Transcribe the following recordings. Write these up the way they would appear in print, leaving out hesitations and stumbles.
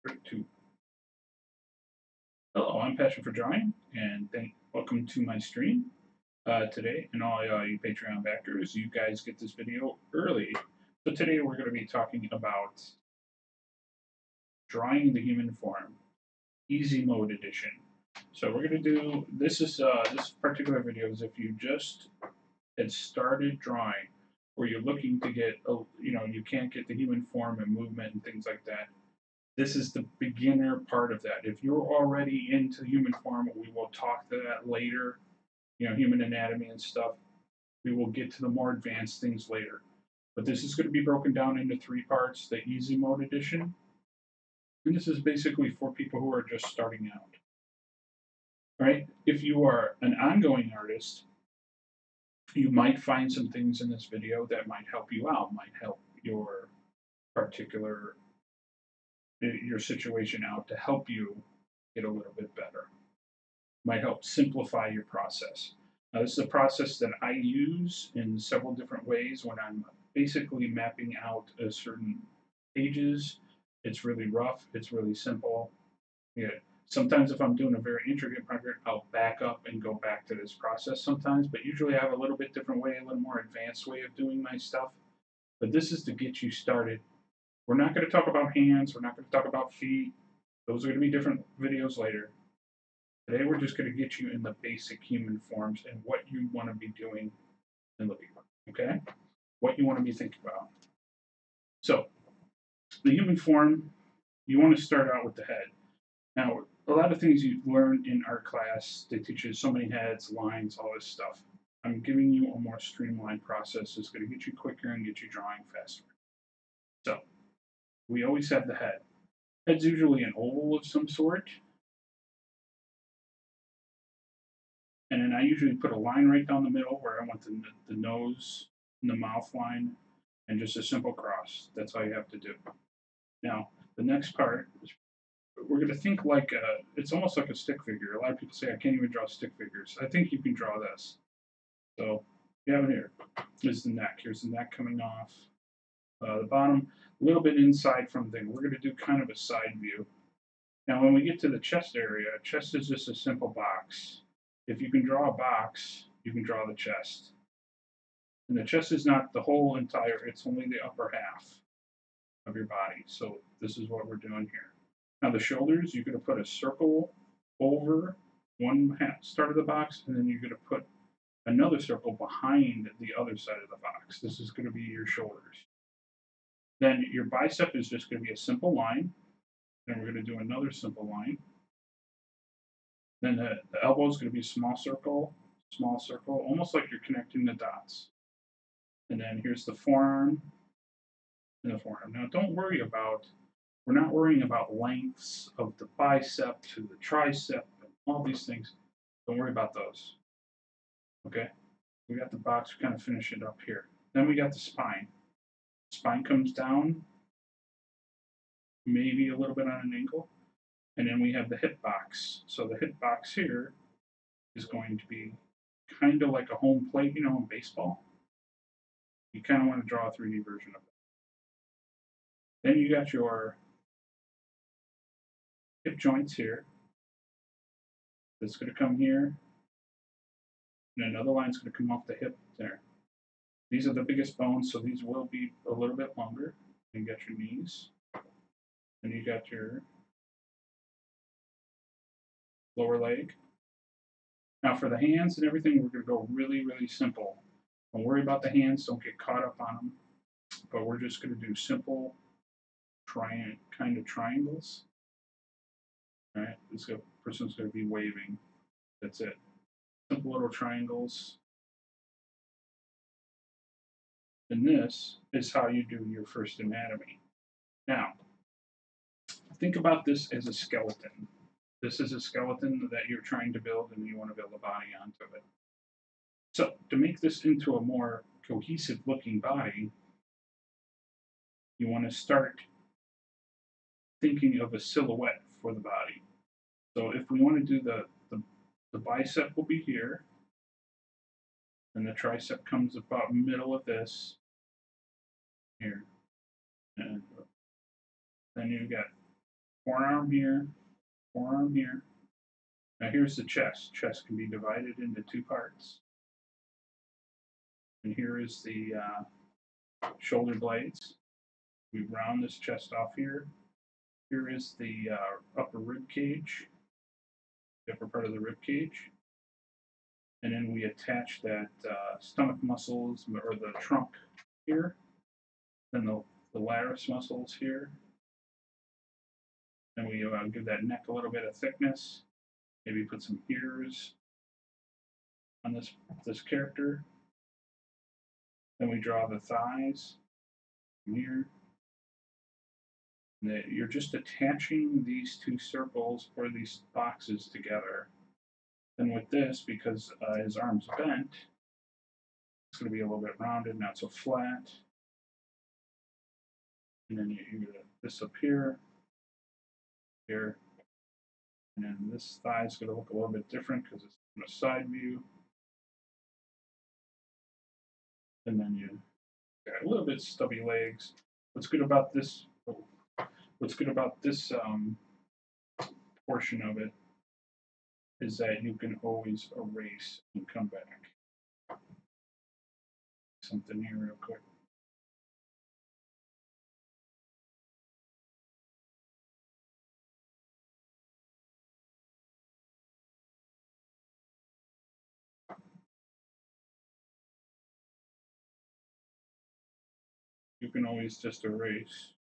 Two. Hello, I'm Passion for Drawing, and welcome to my stream today. And all you Patreon backers, you guys get this video early. So today we're going to be talking about drawing the human form, easy mode edition. So we're going to do this particular video is if you just had started drawing, where you're looking to get you can't get the human form and movement and things like that. This is the beginner part of that. If you're already into human form, we will talk to that later, human anatomy and stuff. We will get to the more advanced things later. But this is going to be broken down into three parts, the easy mode edition. And this is basically for people who are just starting out. Right? If you are an ongoing artist, you might find some things in this video that might help you out, might help your particular your situation out to help you get a little bit better. Might help simplify your process. Now, this is a process that I use in several different ways when I'm basically mapping out a certain pages. It's really rough. It's really simple. Yeah. Sometimes if I'm doing a very intricate project, I'll back up and go back to this process sometimes, but usually I have a little bit different way, a little more advanced way of doing my stuff. But this is to get you started. We're not going to talk about hands. We're not going to talk about feet. Those are going to be different videos later. Today we're just going to get you in the basic human forms and what you want to be doing and looking for, okay? What you want to be thinking about. So, the human form, you want to start out with the head. Now, a lot of things you learn in art class, they teach you so many heads, lines, all this stuff. I'm giving you a more streamlined process that's going to get you quicker and get you drawing faster. So, we always have the head. Head's usually an oval of some sort. And then I usually put a line right down the middle where I want the nose and the mouth line, and just a simple cross. That's all you have to do. Now, the next part is we're going to think like it's almost like a stick figure. A lot of people say, I can't even draw stick figures. I think you can draw this. So, you have it here. Here's the neck. Here's the neck coming off. The bottom, a little bit inside from the thing. We're going to do kind of a side view. Now, when we get to the chest area, chest is just a simple box. If you can draw a box, you can draw the chest. And the chest is not the whole entire, it's only the upper half of your body. So this is what we're doing here. Now the shoulders, you're going to put a circle over one start of the box, and then you're going to put another circle behind the other side of the box. This is going to be your shoulders. Then your bicep is just going to be a simple line. Then we're going to do another simple line. Then the elbow is going to be a small circle, almost like you're connecting the dots. And then here's the forearm and the forearm. Now don't worry about, we're not worrying about lengths of the bicep to the tricep and all these things. Don't worry about those. Okay? We got the box, we kind of finish it up here. Then we got the spine. Spine comes down, maybe a little bit on an angle. And then we have the hip box. So the hip box here is going to be kind of like a home plate, in baseball. You kind of want to draw a 3D version of that. Then you got your hip joints here. That's going to come here. And another line's going to come off the hip there. These are the biggest bones, so these will be a little bit longer. You got your knees. And you got your lower leg. Now for the hands and everything, we're going to go really, really simple. Don't worry about the hands. Don't get caught up on them. But we're just going to do simple kind of triangles. All right, this person's going to be waving. That's it. Simple little triangles. And this is how you do your first anatomy. Now, think about this as a skeleton. This is a skeleton that you're trying to build, and you want to build a body onto it. So, to make this into a more cohesive looking body, you want to start thinking of a silhouette for the body. So if we want to do the bicep will be here, and the tricep comes about middle of this here, and then you got forearm here, forearm here. Now here's the chest. Chest can be divided into two parts. And here is the shoulder blades. We round this chest off here. Here is the upper rib cage, the upper part of the rib cage. And then we attach that stomach muscles or the trunk here. Then the lariat muscles here. Then we give that neck a little bit of thickness. Maybe put some ears on this character. Then we draw the thighs from here. And you're just attaching these two circles or these boxes together. And with this, because his arm's bent, it's going to be a little bit rounded, not so flat. And then you get this up here, here. And then this thigh is going to look a little bit different because it's from a side view. And then you got a little bit stubby legs. What's good about this? What's good about this portion of it is that you can always erase and come back. Something here real quick. You can always just erase.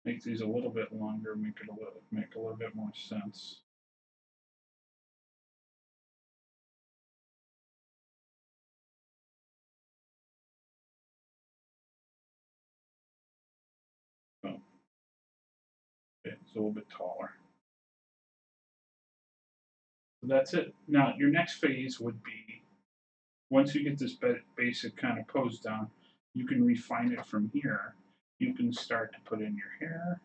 Make these a little bit longer, make a little bit more sense. Oh, okay, it's a little bit taller. So that's it. Now your next phase would be, once you get this basic kind of pose down, you can refine it from here. You can start to put in your hair.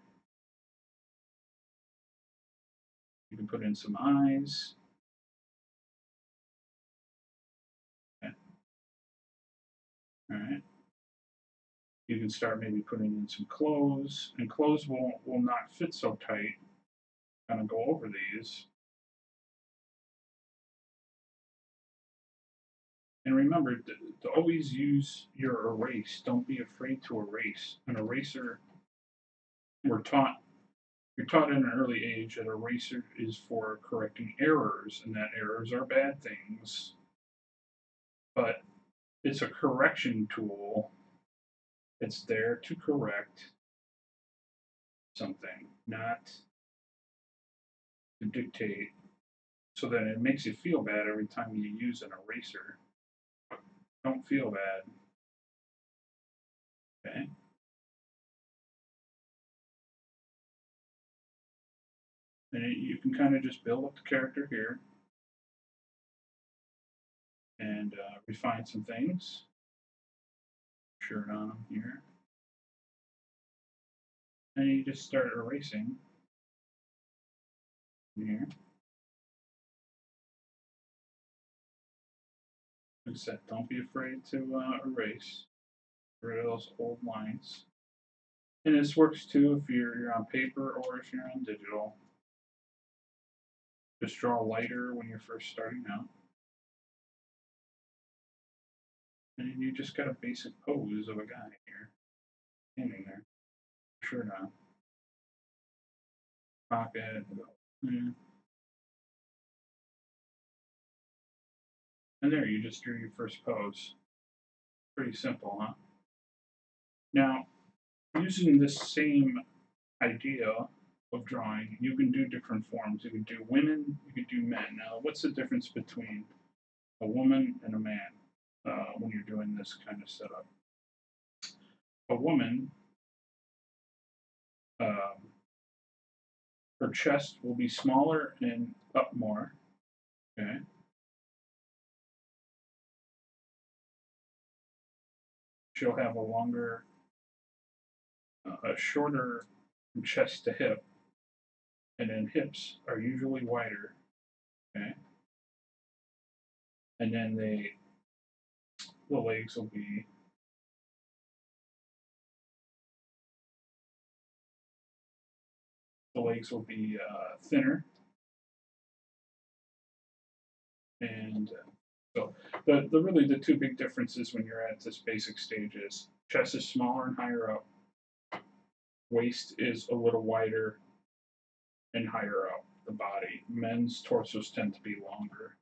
You can put in some eyes. Okay. All right. You can start maybe putting in some clothes, and clothes will not fit so tight. Kind of go over these. And remember to always use your erase. Don't be afraid to erase. An eraser, you're taught at an early age that eraser is for correcting errors, and that errors are bad things. But it's a correction tool. It's there to correct something, not to dictate, so that it makes you feel bad every time you use an eraser. Don't feel bad. Okay? And you can kind of just build up the character here and refine some things. Shirt on them here. And you just start erasing here. Like I said, don't be afraid to erase. Get rid of those old lines. And this works too if you're on paper or if you're on digital. Just draw lighter when you're first starting out. And you just got a basic pose of a guy here, standing there, shirt on, pocket. Yeah. And there, you just drew your first pose. Pretty simple, huh? Now, using this same idea of drawing, you can do different forms. You can do women, you can do men. Now, what's the difference between a woman and a man when you're doing this kind of setup? A woman, her chest will be smaller and up more. Okay. She'll have a shorter chest to hip, and then hips are usually wider. Okay. And then the legs will be the legs will be thinner, and so the two big differences when you're at this basic stage is chest is smaller and higher up, waist is a little wider and higher up the body. Men's torsos tend to be longer.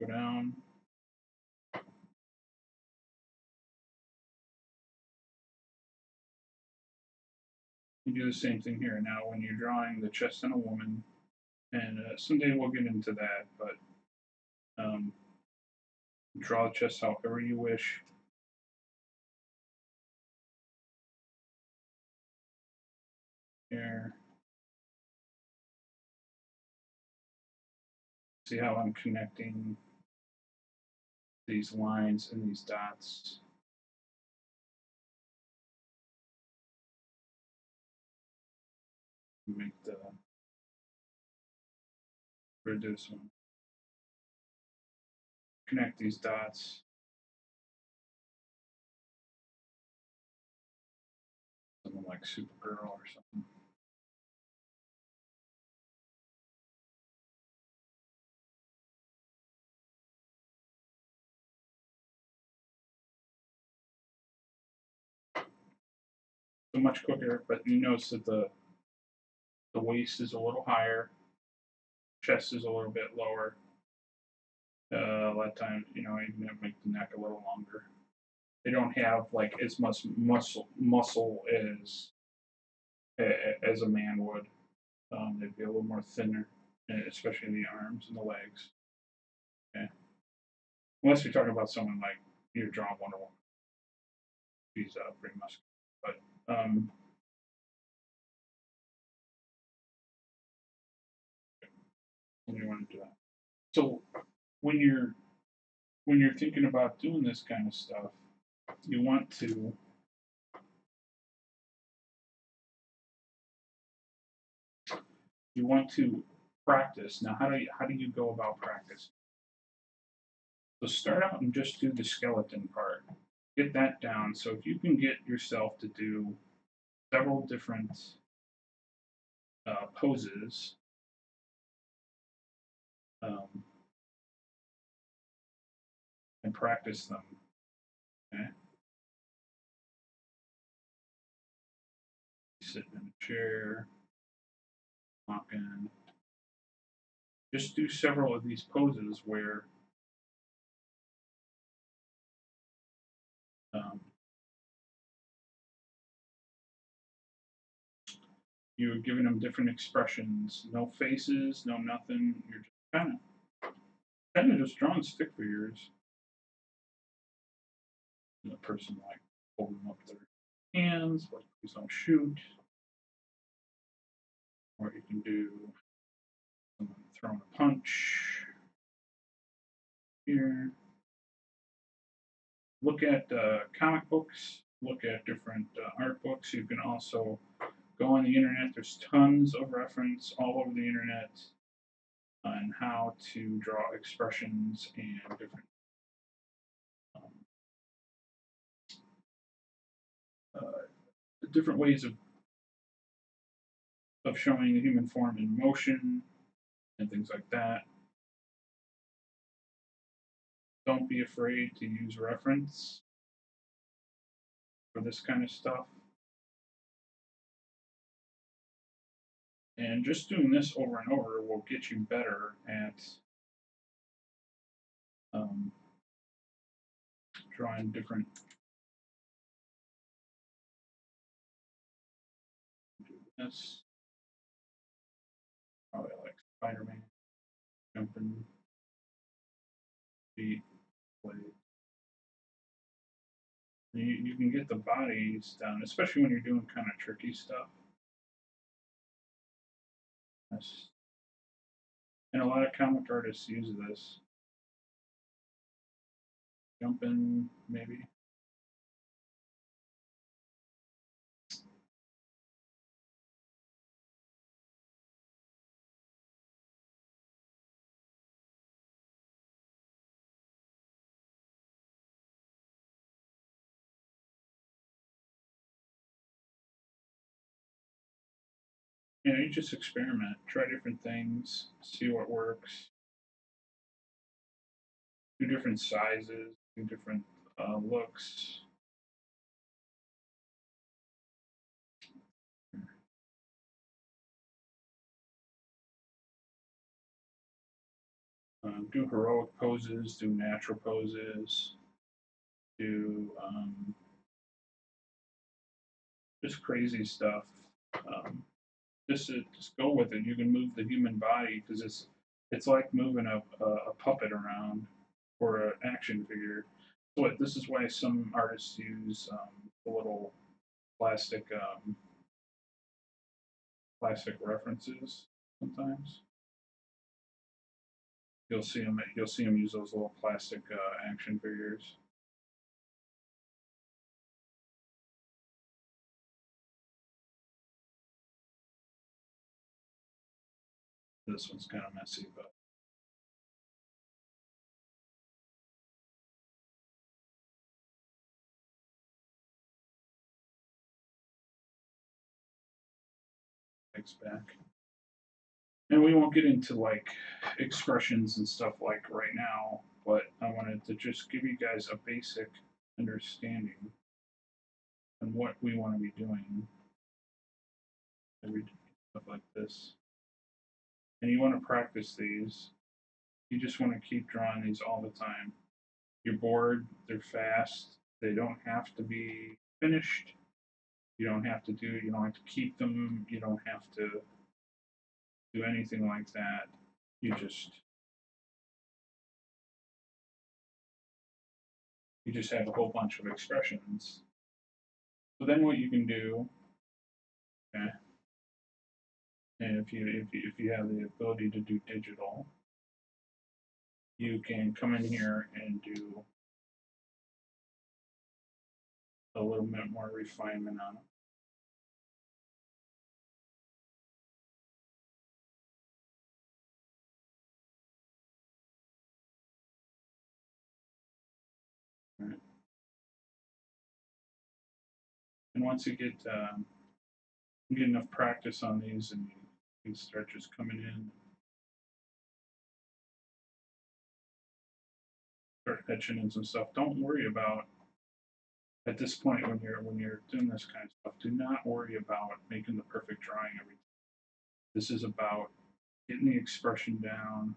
Go down. You do the same thing here. Now, when you're drawing the chest in a woman, and someday we'll get into that, but draw the chest however you wish. Here. See how I'm connecting these lines and these dots. Make the reduce one. Connect these dots. Something like Supergirl or something. So much quicker, but you notice that the waist is a little higher, chest is a little bit lower. A lot of times, you know, even make the neck a little longer. They don't have like as much muscle as a man would. They'd be a little more thinner, especially in the arms and the legs. Okay. Unless you're talking about someone like you're drawing Wonder Woman, she's pretty muscular. But when you want to do that, so when you're thinking about doing this kind of stuff, you want to practice. Now, how do you go about practice? So start out and just do the skeleton part. Get that down. So if you can get yourself to do several different poses, and practice them. Okay. Sitting in a chair, walking. Just do several of these poses where you're giving them different expressions. No faces, no nothing. You're just kind of just drawing stick figures. And the person like holding up their hands, like please don't shoot. Or you can do someone throwing a punch here. Look at comic books. Look at different art books. You can also go on the internet. There's tons of reference all over the internet on how to draw expressions and different ways of showing the human form in motion and things like that. Don't be afraid to use reference for this kind of stuff. And just doing this over and over will get you better at drawing different. Do this. Probably like Spider-Man jumping feet, blade. You can get the bodies down, especially when you're doing kind of tricky stuff. And a lot of comic artists use this. Jumping, maybe. you just experiment, try different things, see what works, do different sizes, do different looks. Do heroic poses, do natural poses, do just crazy stuff. Um, just go with it. You can move the human body because it's like moving a puppet around or an action figure. But this is why some artists use the little plastic plastic references sometimes. You'll see them use those little plastic action figures. This one's kind of messy, but takes back. And we won't get into like expressions and stuff like right now, but I wanted to just give you guys a basic understanding on what we want to be doing every day, stuff like this. And you want to practice these. You just want to keep drawing these all the time. You're bored, they're fast, they don't have to be finished. You don't have to keep them, you don't have to do anything like that. You just you just have a whole bunch of expressions. So then what you can do, okay, and if you have the ability to do digital, you can come in here and do a little bit more refinement on it. Right? And once you get enough practice on these, and you can start just coming in, start etching in some stuff. Don't worry about at this point when you're doing this kind of stuff. Do not worry about making the perfect drawing every time. This is about getting the expression down,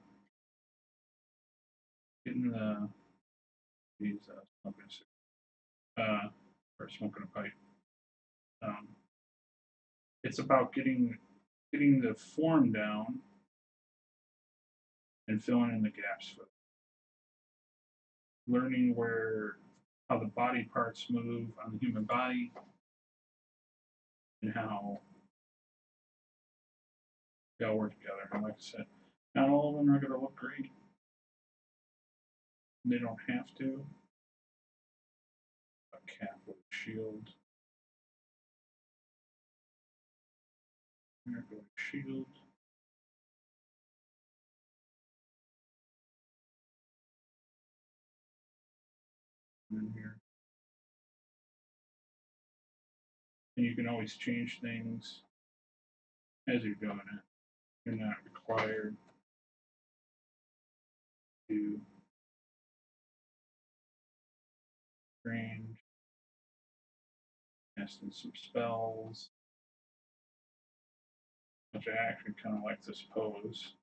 getting these uh, or smoking a pipe. Um, it's about getting the form down and filling in the gaps with learning where how the body parts move on the human body and how they all work together. And like I said, not all of them are going to look great. They don't have to. A cap with a shield. There goes shield. And here. And you can always change things as you're doing it. You're not required to range, casting some spells, which I actually kind of like this pose.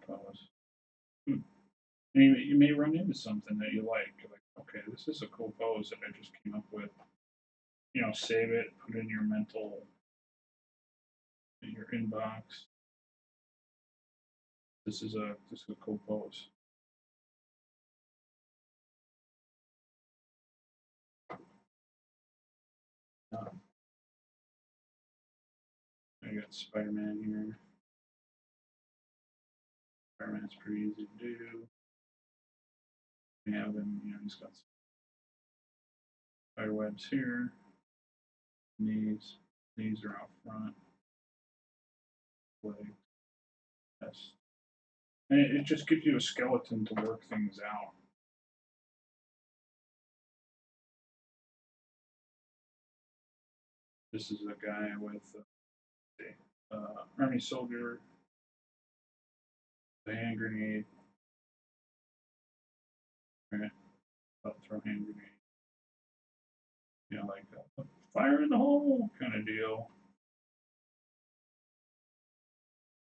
Pose. And you may run into something that you like. You're like, okay, this is a cool pose that I just came up with. You know, save it, put it in your mental, in your inbox. This is a cool pose. I got Spider-Man here. Spider-Man's pretty easy to do. We have him, you know, he's got spider webs here. Knees are out front. Legs, chest. And it just gives you a skeleton to work things out. This is a guy with army soldier, a hand grenade. Right, about to throw hand grenade. You know, like a fire in the hole kind of deal.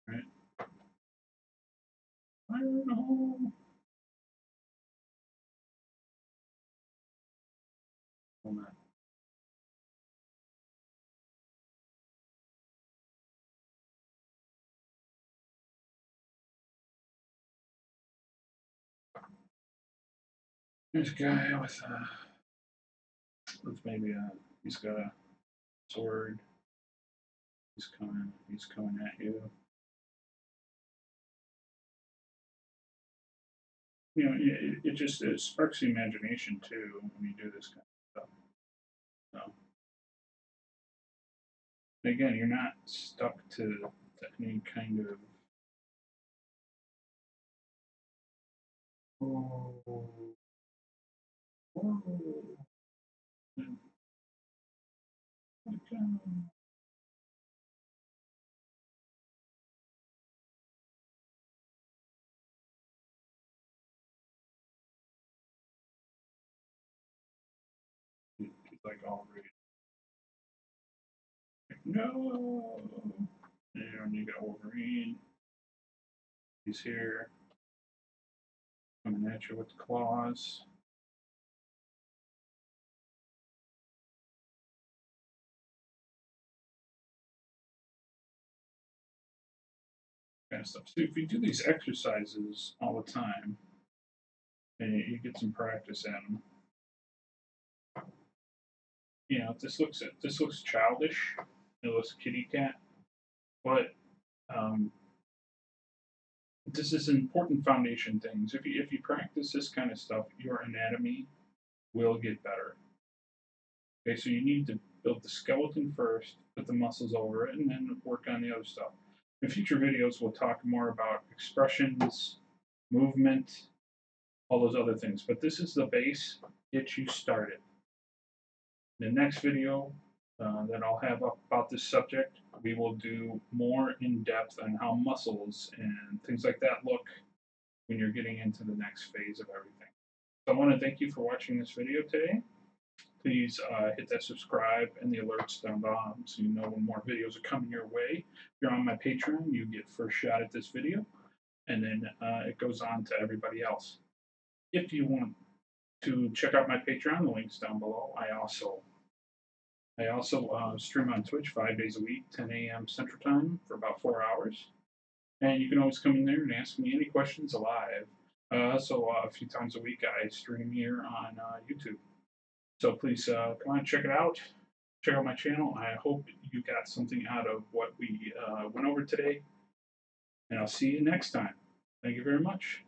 Right, fire in the hole. Hold on. There's a guy with maybe he's got a sword. He's coming at you. You know, it sparks the imagination too when you do this kind of stuff. So, again, you're not stuck to any kind of oh, oh, okay. He's like all ready. Like, no. And you got Wolverine. He's here, coming at you with claws. Kind of stuff. So if you do these exercises all the time, and you get some practice at them, you know, this looks childish. It looks kitty cat, but um, this is important foundation things. If you practice this kind of stuff, your anatomy will get better. Okay, so you need to build the skeleton first, put the muscles over it, and then work on the other stuff. In future videos, we'll talk more about expressions, movement, all those other things. But this is the base, get you started. The next video that I'll have up about this subject, we will do more in depth on how muscles and things like that look when you're getting into the next phase of everything. So I want to thank you for watching this video today. Please hit that subscribe and the alerts down bottom so you know when more videos are coming your way. If you're on my Patreon, you get first shot at this video, and then it goes on to everybody else. If you want to check out my Patreon, the link's down below. I also stream on Twitch 5 days a week, 10 a.m. Central Time for about 4 hours. And you can always come in there and ask me any questions live. So a few times a week I stream here on YouTube. So please come on, check it out. Check out my channel. I hope you got something out of what we went over today. And I'll see you next time. Thank you very much.